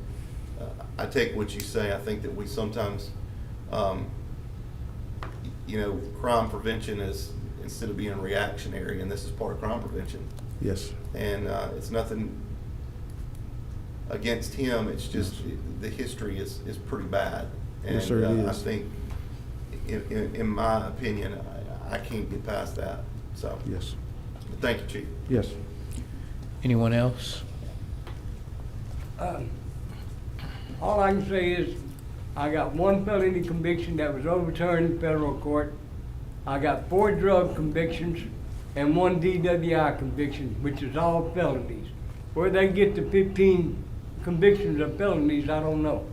I take what you say. I think that we sometimes, crime prevention is, instead of being reactionary, and this is part of crime prevention. Yes. And it's nothing against him, it's just the history is pretty bad. And Yes, sir, it I is. think, in my opinion, I can't get past that, so. Yes. But thank you, Chief. Yes. Anyone else? All I can say is, I got one felony conviction that was overturned in federal court. I got 4 drug convictions and 1 DWI conviction, which is all felonies. Where they get the 15 convictions of felonies, I don't know.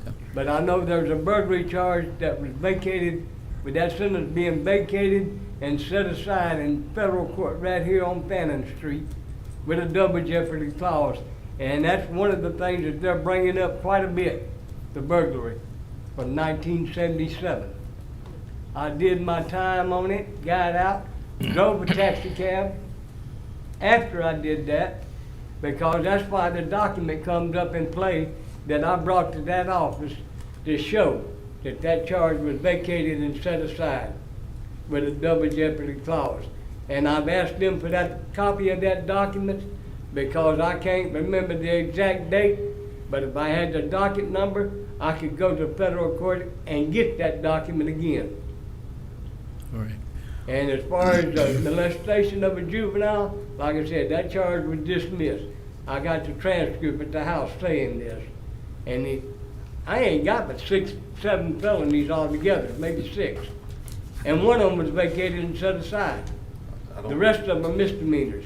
Okay. But I know there's a burglary charge that was vacated, with that sentence being vacated and set aside in federal court right here on Fannin Street with a double jeopardy clause. And that's one of the things that they're bringing up quite a bit, the burglary from 1977. I did my time on it, got out, drove a taxi cab after I did that, because that's why the document comes up in play that I brought to that office to show that that charge was vacated and set aside with a double jeopardy clause. And I've asked them for that copy of that document because I can't remember the exact date, but if I had the docket number, I could go to federal court and get that document again. All right. And as far as the molestation of a juvenile, like I said, that charge was dismissed. I got the transcript at the house saying this. And I ain't got but 6, 7 felonies altogether, maybe 6. And one of them was vacated and set aside. The rest of them are misdemeanors.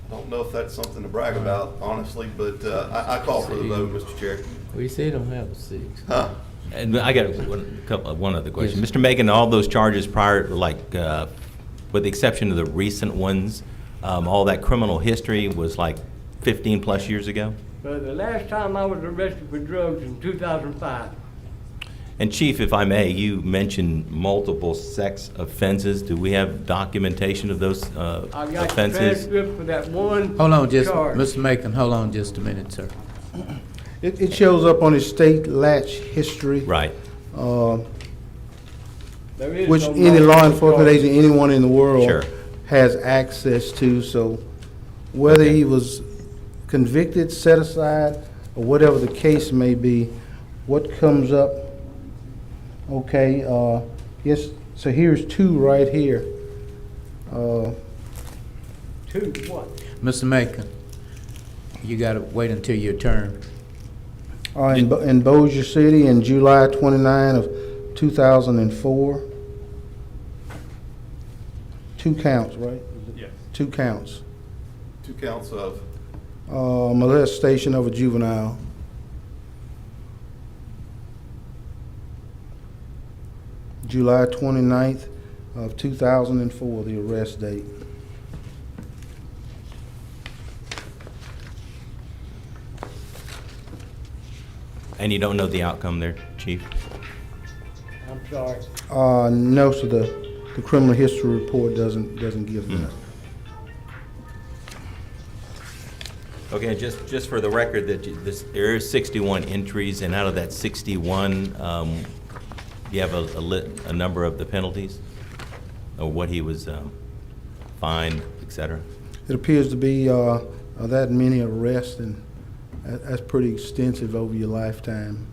I don't know if that's something to brag about, honestly, but I call for the vote, Mr. Chair. Well, you say you don't have a 6. Huh? And I got one other question. Mr. Macon, all those charges prior, like, with the exception of the recent ones, all that criminal history was like 15-plus years ago? But the last time I was arrested for drugs in 2005. And Chief, if I may, you mentioned multiple sex offenses. Do we have documentation of those I got the offenses? transcript for that one Hold on, just, charge. Mr. Macon, hold on just a minute, sir. It shows up on his state latch history. Right. There is Which no any law multiple enforcement charge. agent, anyone in the world Sure. has access to. So whether he was convicted, set aside, or whatever the case may be, what comes up, okay, yes, so here's 2 right here. 2 what? Mr. Macon, you gotta wait until your turn. In Bossier City in July 29 of 2004. 2 counts, right? Yes. 2 counts. 2 counts of, Molestation of a juvenile. July 29th of 2004, the arrest date. And you don't know the outcome there, Chief? I'm sorry. No, so the criminal history report doesn't give that. Okay, just for the record, that there is 61 entries, and out of that 61, you have a number of the penalties, or what he was fined, et cetera? It appears to be that many arrests, and that's pretty extensive over your lifetime.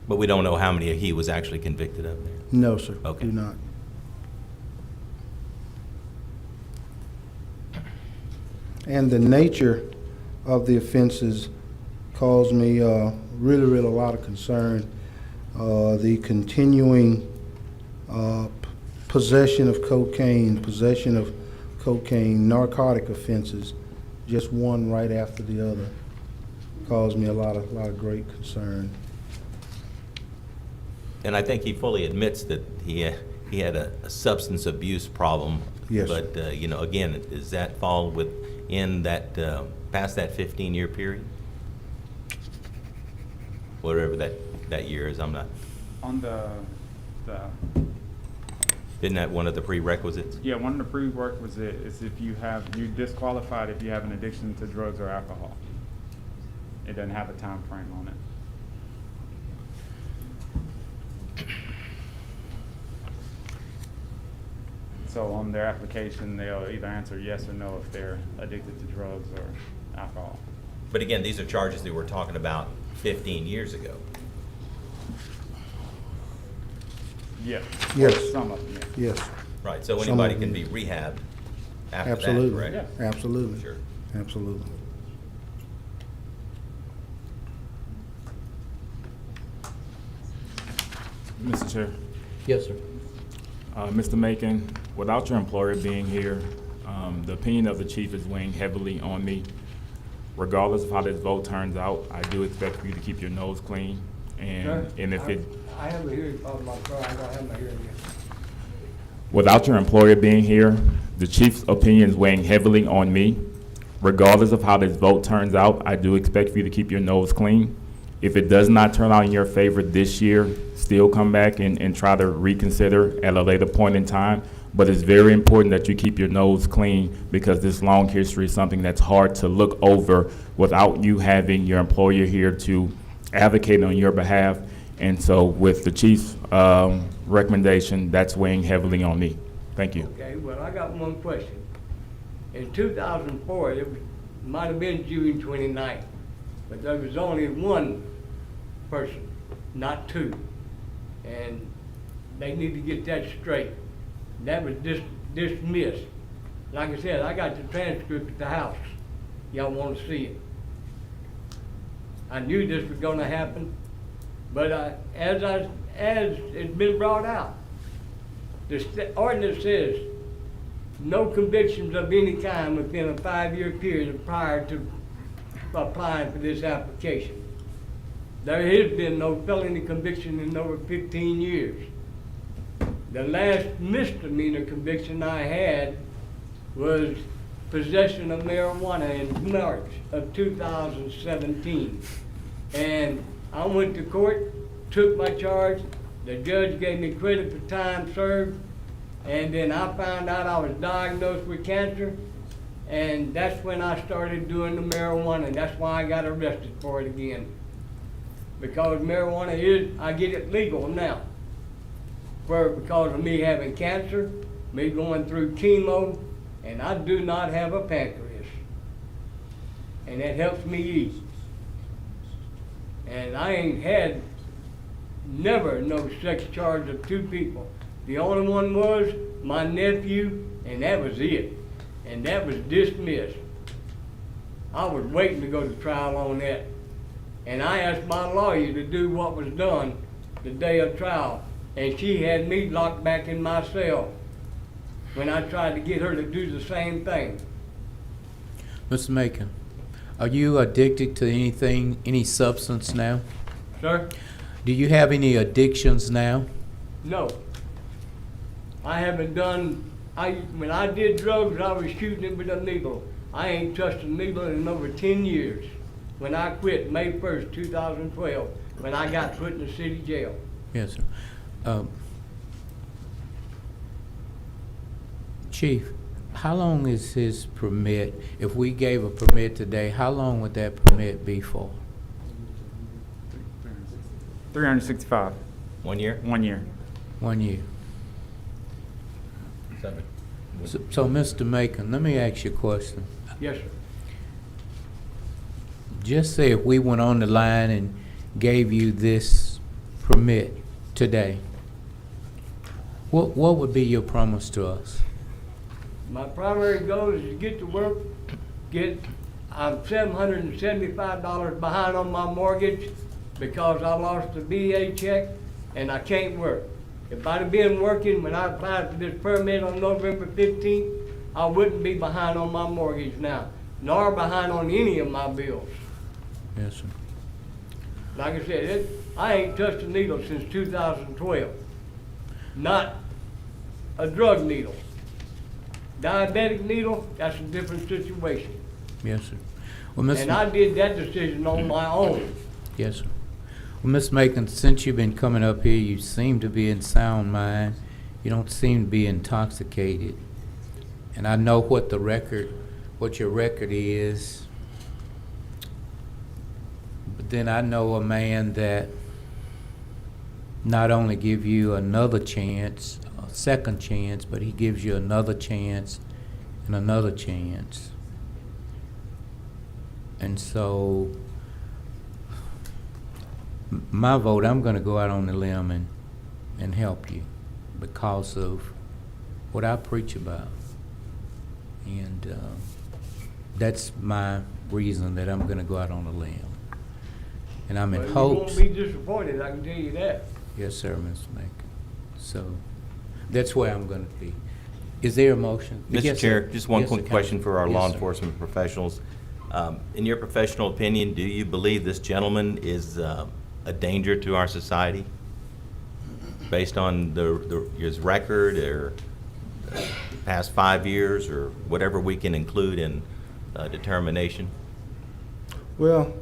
But we don't know how many he was actually convicted of there? No, sir, Okay. do not. And the nature of the offenses caused me really a lot of concern. The continuing possession of cocaine, narcotic offenses, just one right after the other, caused me a lot of great concern. And I think he fully admits that he had a substance abuse problem. Yes. But, again, does that fall in that, past that 15-year period? Whatever that year is, I'm not, On the, isn't that one of the prerequisites? yeah, one of the prerequisites is if you disqualified if you have an addiction to drugs or alcohol. It doesn't have a time frame on it. So on their application, they'll either answer yes or no if they're addicted to drugs or alcohol. But again, these are charges that we're talking about 15 years ago. Yeah. Yes. Some of them, yeah. Yes. Right, so Some anybody of can them. be rehabbed after that, Absolutely. correct? Yeah. Absolutely. Sure. Absolutely. Mr. Chair. Yes, sir. Mr. Macon, without your employer being here, the opinion of the chief is weighing heavily on me. Regardless of how this vote turns out, I do expect for you to keep your nose clean. And if it, I have a hearing problem, I'm sorry, I don't have my hearing yet. without your employer being here, the chief's opinion is weighing heavily on me. Regardless of how this vote turns out, I do expect for you to keep your nose clean. If it does not turn out in your favor this year, still come back and try to reconsider at a later point in time. But it's very important that you keep your nose clean because this long history is something that's hard to look over without you having your employer here to advocate on your behalf. And so with the chief's recommendation, that's weighing heavily on me. Thank you. Okay, well, I got one question. In 2004, might have been June 29th, but there was only one person, not two. And they need to get that straight. That was dismissed. Like I said, I got the transcript at the house. Y'all want to see it. I knew this was gonna happen, but as it's been brought out, the ordinance says no convictions of any kind within a 5-year period prior to applying for this application. There has been no felony conviction in over 15 years. The last misdemeanor conviction I had was possession of marijuana in March of 2017. And I went to court, took my charge, the judge gave me credit for time served, and then I found out I was diagnosed with cancer, and that's when I started doing the marijuana, and that's why I got arrested for it again. Because marijuana I get it legal now. Because of me having cancer, me going through chemo, and I do not have a pancreas. And that helps me eat. And I ain't had never no sex charge of 2 people. The only one was my nephew, and that was it. And that was dismissed. I was waiting to go to trial on that. And I asked my lawyer to do what was done the day of trial. And she had me locked back in my cell when I tried to get her to do the same thing. Mr. Macon, are you addicted to anything, any substance now? Sir? Do you have any addictions now? No. I haven't done, when I did drugs, I was shooting it with a needle. I ain't touched a needle in over 10 years. When I quit May 1st, 2012, when I got put in the city jail. Yes, sir. Chief, how long is his permit? If we gave a permit today, how long would that permit be for? 365. 1 year? 1 year. 1 year. 7. So, Mr. Macon, let me ask you a question. Yes, sir. Just say if we went on the line and gave you this permit today, what would be your promise to us? My primary goal is to get to work, I'm $775 behind on my mortgage because I lost the VA check and I can't work. If I'd have been working when I applied for this permit on November 15th, I wouldn't be behind on my mortgage now, nor behind on any of my bills. Yes, sir. Like I said, I ain't touched a needle since 2012. Not a drug needle. Diabetic needle, that's a different situation. Yes, sir. Well, Ms. And I did that decision on my own. Yes, sir. Well, Ms. Macon, since you've been coming up here, you seem to be in sound mind. You don't seem to be intoxicated. And I know what your record is. But then I know a man that not only give you another chance, a second chance, but he gives you another chance and another chance. And so, my vote, I'm going to go out on the limb and help you because of what I preach about. And that's my reason that I'm going to go out on a limb. And I'm in Well, hopes. You won't be disappointed, I can tell you that. Yes, sir, Mr. Macon. So, that's where I'm going to be. Is there a motion? Mr. Yes, Chair, sir. just one Yes, quick sir, question for our law Yes, sir. enforcement professionals. In your professional opinion, do you believe this gentleman is a danger to our society based on his record or past 5 years or whatever we can include in determination? Well,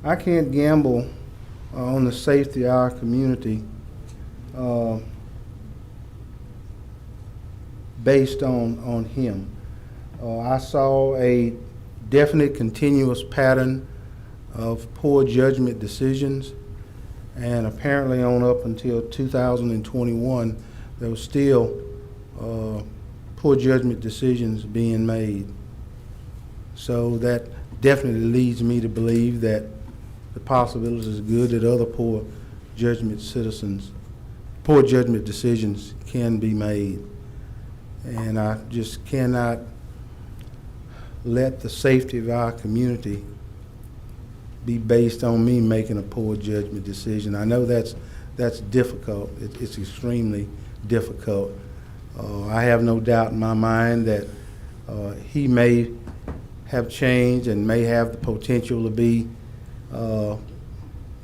I can't gamble on the safety of our community based on him. I saw a definite continuous pattern of poor judgment decisions, and apparently on up until 2021, there was still poor judgment decisions being made. So that definitely leads me to believe that the possibility is good that other poor judgment decisions can be made. And I just cannot let the safety of our community be based on me making a poor judgment decision. I know that's difficult. It's extremely difficult. I have no doubt in my mind that he may have changed and may have the potential to be, a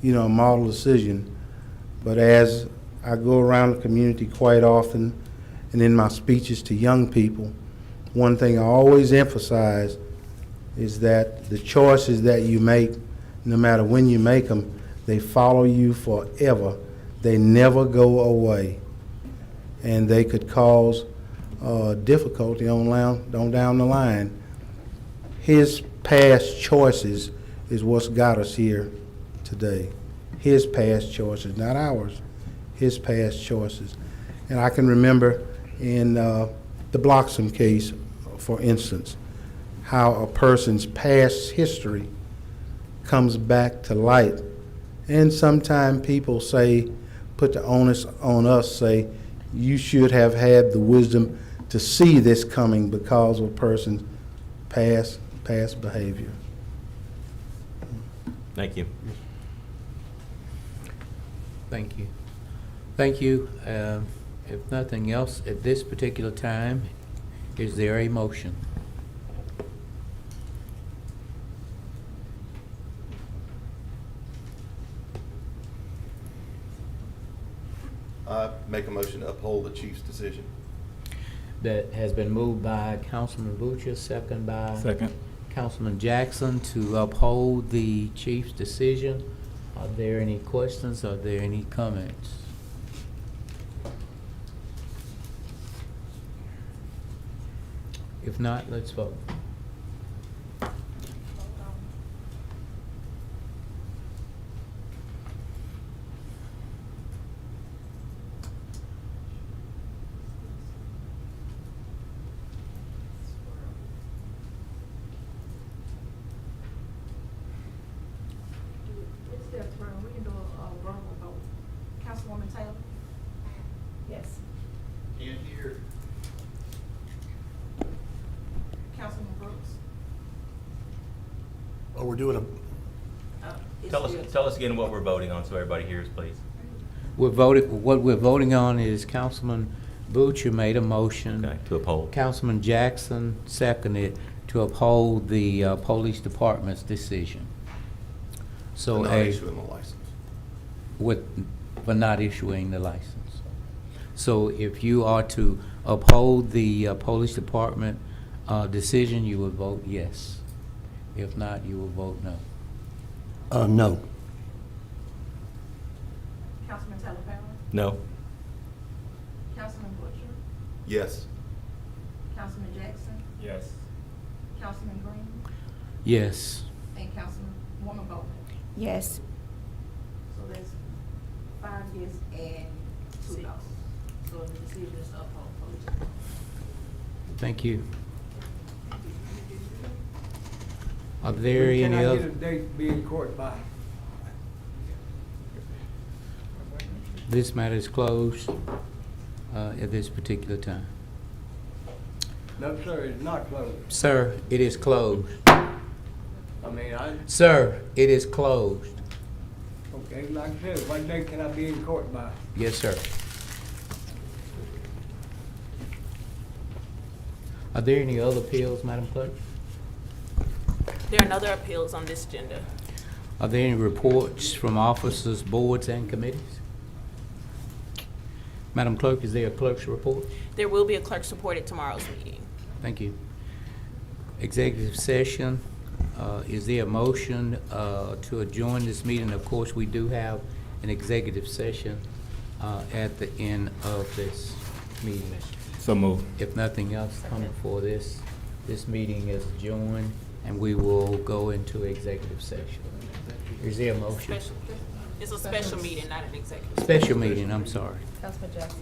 model decision. But as I go around the community quite often and in my speeches to young people, one thing I always emphasize is that the choices that you make, no matter when you make them, they follow you forever. They never go away. And they could cause difficulty on down the line. His past choices is what's got us here today. His past choices, not ours. His past choices. And I can remember in the Bloxham case, for instance, how a person's past history comes back to light. And sometimes people say, put the onus on us, say, you should have had the wisdom to see this coming because of a person's past behavior. Thank you. Thank you. Thank you. If nothing else, at this particular time, is there a motion? I make a motion to uphold the chief's decision. That has been moved by Councilman Butcher, second by Second. Councilman Jackson to uphold the chief's decision. Are there any questions? Are there any comments? If not, let's vote. It's their turn. We can do a verbal vote. Councilwoman Taylor? Yes. Can't hear. Councilman Brooks? Oh, we're doing a, Tell us again what we're voting on so everybody hears, please. What we're voting on is Councilman Butcher made a motion. Okay, to uphold. Councilman Jackson seconded to uphold the police department's decision. So Not issuing the license. for not issuing the license. So if you are to uphold the police department decision, you will vote yes. If not, you will vote no. No. Councilman Telefarrell? No. Councilman Butcher? Yes. Councilman Jackson? Yes. Councilman Green? Yes. And Councilwoman Bowman? Yes. So there's 5 yes and 2 no. So the decision is to uphold police department. Thank you. Are there any other? Can I get a date to be in court by? This matter is closed at this particular time. No, sir, it's not closed. Sir, it is closed. I mean, Sir, it is closed. okay, like I said, what date can I be in court by? Yes, sir. Are there any other appeals, Madam Clerk? There are no other appeals on this agenda. Are there any reports from officers, boards, and committees? Madam Clerk, is there a clerk's report? There will be a clerk's report at tomorrow's meeting. Thank you. Executive session, is there a motion to adjourn this meeting? Of course, we do have an executive session at the end of this meeting. So move. If nothing else coming for this meeting is adjourned, and we will go into executive session. Is there a motion? It's a special meeting, not an executive. Special meeting, I'm sorry. Councilman Jackson?